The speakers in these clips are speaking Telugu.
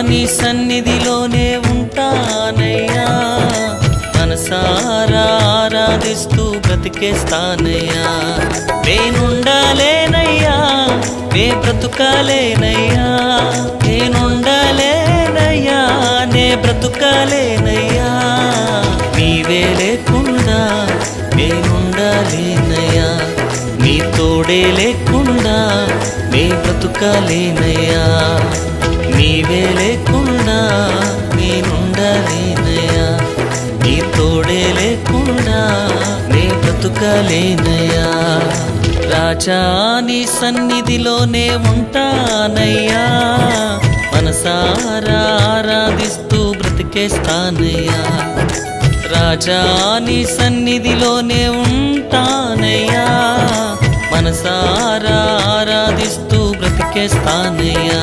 నీ సన్నిధిలోనే ఉంటానయ్యా, మనసారా ఆరాధిస్తూ బ్రతికేస్తానయ్యా. నేనుండాలేనయ్యా, నే బ్రతుకాలేనయ్యా, నేనుండాలేనయ్యా, నే బ్రతుకాలేనయ్యా. నీవే లేకుండా నేనుండాలేనయ్యా, నీ తోడే లేకుండా నే బ్రతుకాలేనయ్యా. నీవే లేకుండా నేనుండలేనయ్యా, నీ తోడే లేకుండా నే బ్రతుకలేనయ్యా. రాజా నీ సన్నిధిలోనే ఉంటానయ్యా, మనసారా ఆరాధిస్తూ బ్రతికేస్తానయ్యా. రాజా నీ సన్నిధిలోనే ఉంటానయ్యా, మనసారా ఆరాధిస్తూ బ్రతికేస్తానయ్యా.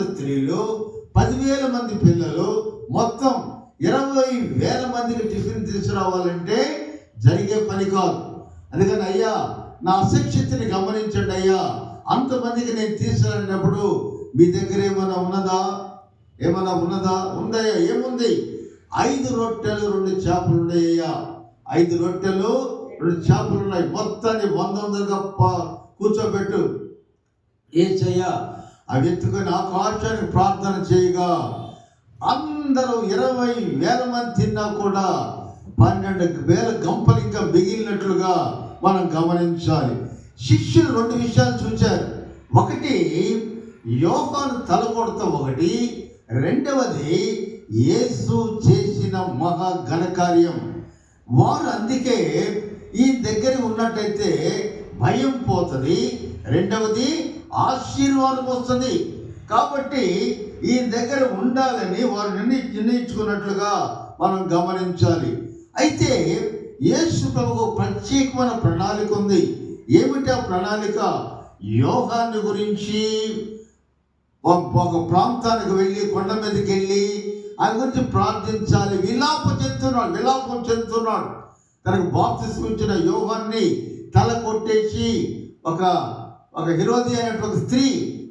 స్త్రీలు, 10,000 మంది పిల్లలు, మొత్తం 20,000 మందికి టిఫిన్ తీసుకురావాలంటే జరిగే పని కాదు. అందుకని అయ్యా నా అశక్తిని గమనించండి అయ్యా, అంతమందికి నేను తీసుకురానప్పుడు మీ దగ్గర ఏమైనా ఉన్నదా? ఉందయ్యా? ఏముంది? 5 రొట్టెలు 2 చేపలు ఉన్నాయ్యా. 5 రొట్టెలు 2 చేపలు ఉన్నాయి. మొత్తాన్ని 100గా కూర్చోబెట్టు. ఏసయ్యా అవి ఎత్తుకొని ఆకాశానికి ప్రార్థన చేయగా అందరూ 20,000 మంది తిన్నా కూడా 12,000 గంపలు ఇంకా మిగిలినట్లుగా మనం గమనించాలి. శిష్యులు 2 విషయాలు చూశారు. ఒకటి యోహాను తలకొడత, ఒకటి రెండవది యేసు చేసిన మహా ఘనకార్యం. వారు అందుకే ఈ దగ్గర ఉన్నట్టయితే భయం పోతుంది, రెండవది ఆశీర్వాదం వస్తుంది. కాబట్టి ఈ దగ్గర ఉండాలని వారు నిర్ణయించుకున్నట్లుగా మనం గమనించాలి. అయితే యేసు ప్రభువుకు ప్రత్యేకమైన ప్రణాళిక ఉంది. ఏమిటి ఆ ప్రణాళిక? యోహాను గురించి ఒక ప్రాంతానికి వెళ్ళి, కొండ మీదకి వెళ్ళి ఆయన గురించి ప్రార్థించాలి. విలాపం చెందుతున్నాడు. తనకు బాప్తిస్మం ఇచ్చిన యోహాన్ని తల కొట్టేసి ఒక హెరోది అయినటువంటి స్త్రీ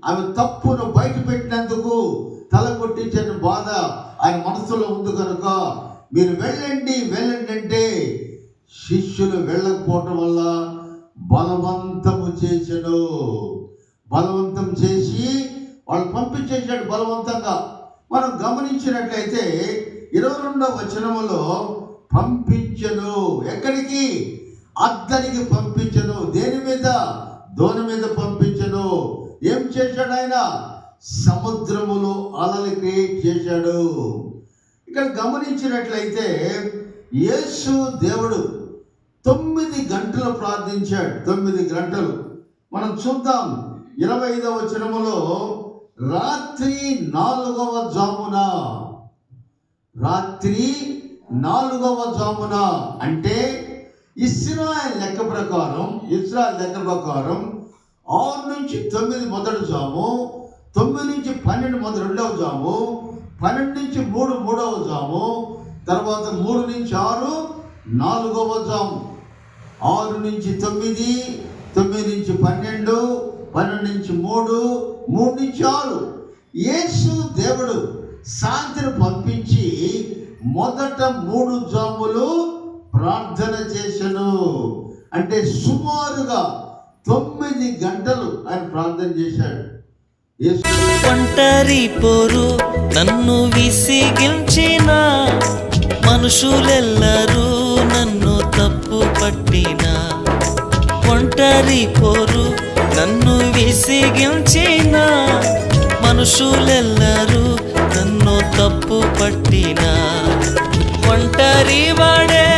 ఆమె తప్పును బయట పెట్టినందుకు తల కొట్టించిన బాధ ఆయన మనసులో ఉంది కనుక మీరు వెళ్ళండి అంటే శిష్యులు వెళ్ళకపోవటం వల్ల బలవంతం చేసి వాళ్ళు పంపించేసాడు బలవంతంగా. మనం గమనించినట్లయితే 22వ వచనములో పంపించను. ఎక్కడికి? అద్దరికి పంపించను. దేని మీద? దోణి మీద పంపించను. ఏం చేశాడు ఆయన? సముద్రములో అలలు క్రియేట్ చేశాడు. ఇక్కడ గమనించినట్లయితే యేసు దేవుడు 9 గంటలు ప్రార్థించాడు. 9 గంటలు. మనం చూద్దాం 25వ వచనములో రాత్రి 4వ జామున అంటే ఇశ్రాయేల్ లెక్క ప్రకారం 6 నుంచి 9 మొదటి జాము, 9 నుంచి 12 మొదటి రెండవ జాము, 12 నుంచి 3 మూడవ జాము, తర్వాత 3 నుంచి 6 4వ జాము, 6 నుంచి 9, 9 నుంచి 12, 12 నుంచి 3, 3 నుంచి 6. యేసు దేవుడు శాంతిని పంపించి మొదట 3 జాములు ప్రార్థన చేశాను. అంటే సుమారుగా 9 గంటలు ఆయన ప్రార్థన చేశాడు. ఒంటరి పోరు నన్ను విసిగించిన మనుషులెల్లరూ నన్ను తప్పు పట్టిన, ఒంటరి పోరు నన్ను విసిగించిన మనుషులెల్లరూ నన్ను తప్పు పట్టిన, ఒంటరి వాడే